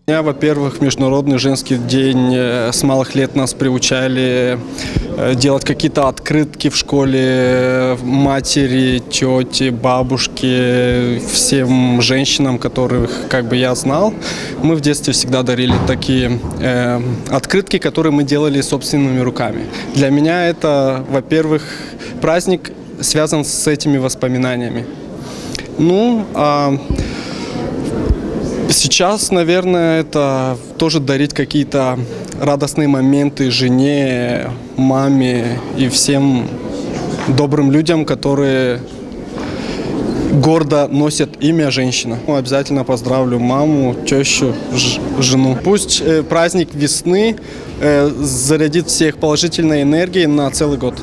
Я, во-первых, Международный женский день с малых лет нас приучали делать какие-то открытки в школе матери, тети, бабушки, всем женщинам, которых я знал. Мы в детстве всегда дарили такие открытки, которые мы делали собственными руками. Для меня это, во-первых, праздник связан с этими воспоминаниями. Сейчас, наверное, это тоже дарить какие-то радостные моменты жене, маме и всем добрым людям, которые гордо носят имя женщина. Обязательно поздравлю маму, тещу, жену. Пусть праздник весны зарядит всех положительной энергией на целый год.